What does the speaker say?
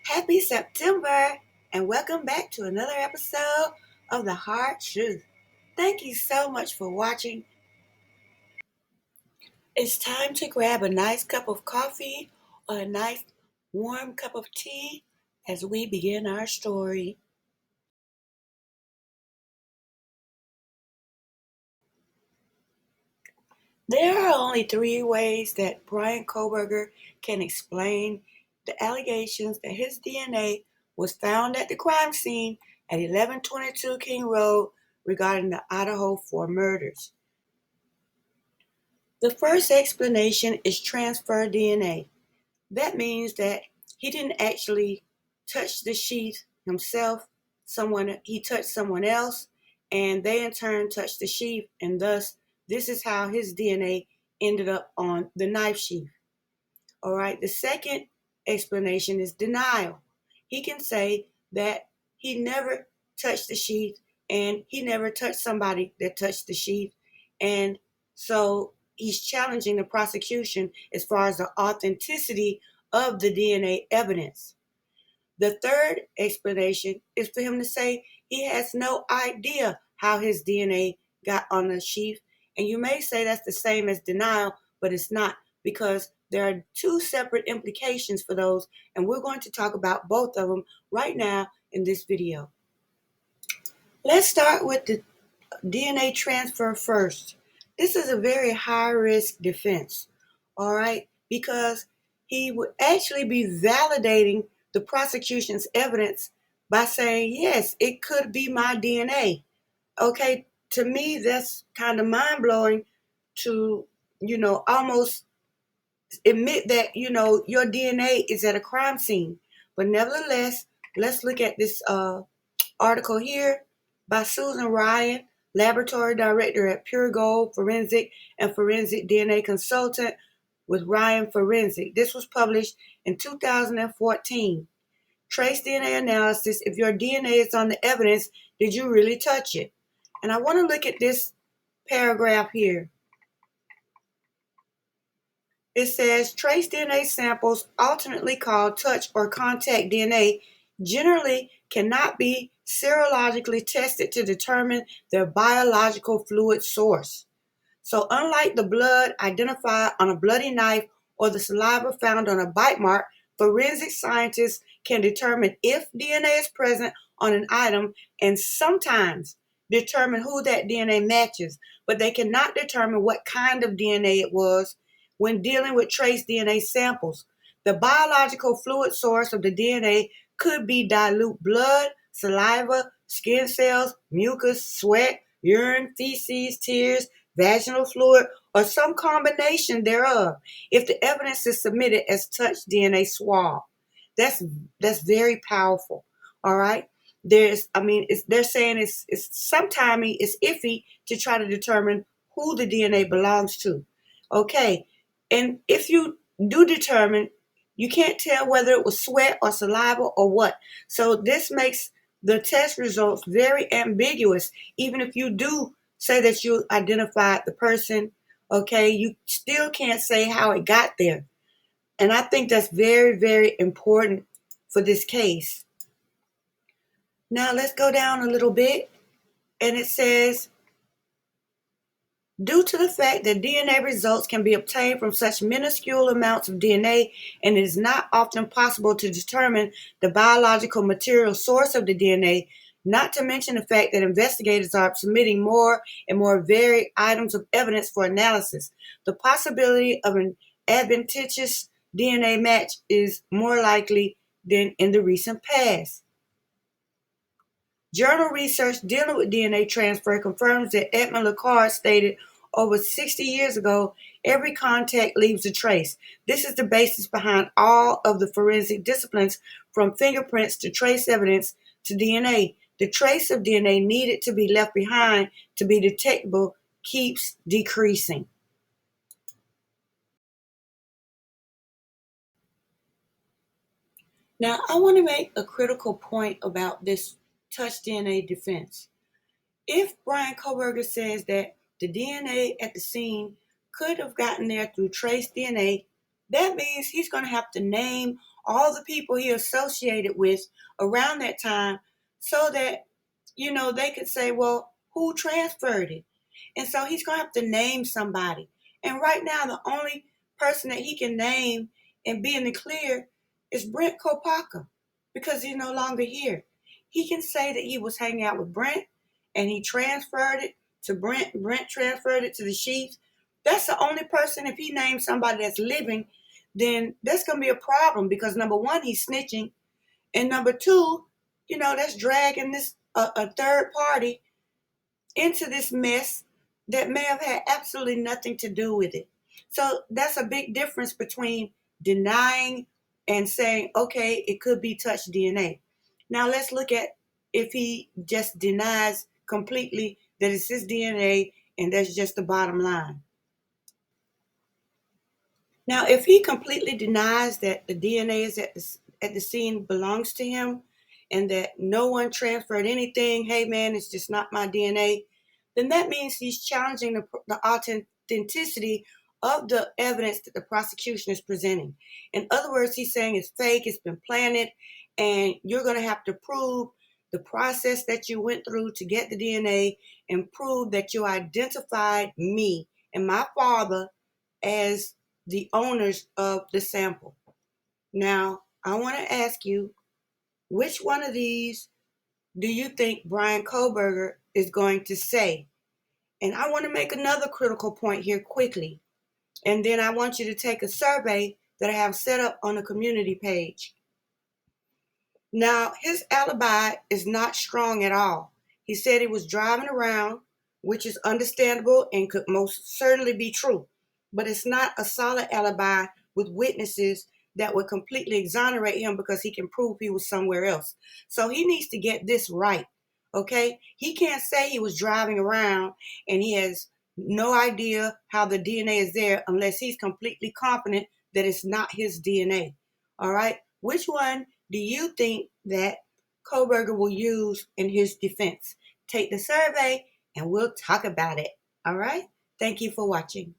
Happy September and welcome back to another episode of The Hard Truth. Thank you so much for watching. It's time to grab a nice cup of coffee or a nice warm cup of tea as we begin our story. There are only three ways that Brian Kohberger can explain the allegations that his DNA was found at the crime scene at 1122 King Road regarding the Idaho 4 murders. The first explanation is transfer DNA. That means that he didn't actually touch the sheath himself. He touched someone else, and they in turn touched the sheath, and thus this is how his DNA ended up on the knife sheath. All right. The second explanation is denial. He can say that he never touched the sheath and he never touched somebody that touched the sheath, and so he's challenging the prosecution as far as the authenticity of the DNA evidence. The third explanation is for him to say he has no idea how his DNA got on the sheath. And you may say that's the same as denial, but it's not, because there are two separate implications for those, and we're going to talk about both of them right now in this video. Let's start with the DNA transfer first. This is a very high risk defense, all right, because he would actually be validating the prosecution's evidence by saying, yes, it could be my DNA. Okay, to me, that's kind of mind blowing to, almost admit that, your DNA is at a crime scene. But nevertheless, let's look at this article here by Susan Ryan, laboratory director at Pure Gold Forensic and forensic DNA consultant with Ryan Forensic. This was published in 2014. Trace DNA analysis. If your DNA is on the evidence, did you really touch it? And I want to look at this paragraph here. It says trace DNA samples, alternately called touch or contact DNA, generally cannot be serologically tested to determine their biological fluid source. So unlike the blood identified on a bloody knife or the saliva found on a bite mark, forensic scientists can determine if DNA is present on an item and sometimes determine who that DNA matches, but they cannot determine what kind of DNA it was when dealing with trace DNA samples. The biological fluid source of the DNA could be dilute blood, saliva, skin cells, mucus, sweat, urine, feces, tears, vaginal fluid, or some combination thereof, if the evidence is submitted as touch DNA swab. That's very powerful. All right. They're saying it's sometimes it's iffy to try to determine who the DNA belongs to. Okay. And if you do determine, you can't tell whether it was sweat or saliva or what. So this makes the test results very ambiguous. Even if you do say that you identified the person, okay, you still can't say how it got there. And I think that's very, very important for this case. Now let's go down a little bit. And it says, due to the fact that DNA results can be obtained from such minuscule amounts of DNA, and it is not often possible to determine the biological material source of the DNA, not to mention the fact that investigators are submitting more and more varied items of evidence for analysis, the possibility of an advantageous DNA match is more likely than in the recent past. Journal research dealing with DNA transfer confirms that Edmund Lacard stated over 60 years ago, every contact leaves a trace. This is the basis behind all of the forensic disciplines, from fingerprints to trace evidence to DNA. The trace of DNA needed to be left behind to be detectable keeps decreasing. Now, I want to make a critical point about this touch DNA defense. If Brian Kohberger says that the DNA at the scene could have gotten there through trace DNA, that means he's going to have to name all the people he associated with around that time so that, they could say, well, who transferred it? And so he's going to have to name somebody. And right now, the only person that he can name and be in the clear is Brent Kopaka because he's no longer here. He can say that he was hanging out with Brent and he transferred it to Brent. Brent transferred it to the Sheets. That's the only person. If he names somebody that's living, then that's going to be a problem because number one, he's snitching. And number two, that's dragging this a third party into this mess that may have had absolutely nothing to do with it. So that's a big difference between denying and saying, okay, it could be touch DNA. Now let's look at if he just denies completely that it's his DNA and that's just the bottom line. Now, if he completely denies that the DNA is at the scene belongs to him and that no one transferred anything, hey man, it's just not my DNA, then that means he's challenging the authenticity of the evidence that the prosecution is presenting. In other words, he's saying it's fake, it's been planted, and you're going to have to prove the process that you went through to get the DNA and prove that you identified me and my father as the owners of the sample. Now, I want to ask you, which one of these do you think Brian Kohberger is going to say? And I want to make another critical point here quickly. And then I want you to take a survey that I have set up on the community page. Now, his alibi is not strong at all. He said he was driving around, which is understandable and could most certainly be true. But it's not a solid alibi with witnesses that would completely exonerate him because he can prove he was somewhere else. So he needs to get this right, okay? He can't say he was driving around and he has no idea how the DNA is there unless he's completely confident that it's not his DNA, all right? Which one do you think that Kohberger will use in his defense? Take the survey and we'll talk about it, all right? Thank you for watching.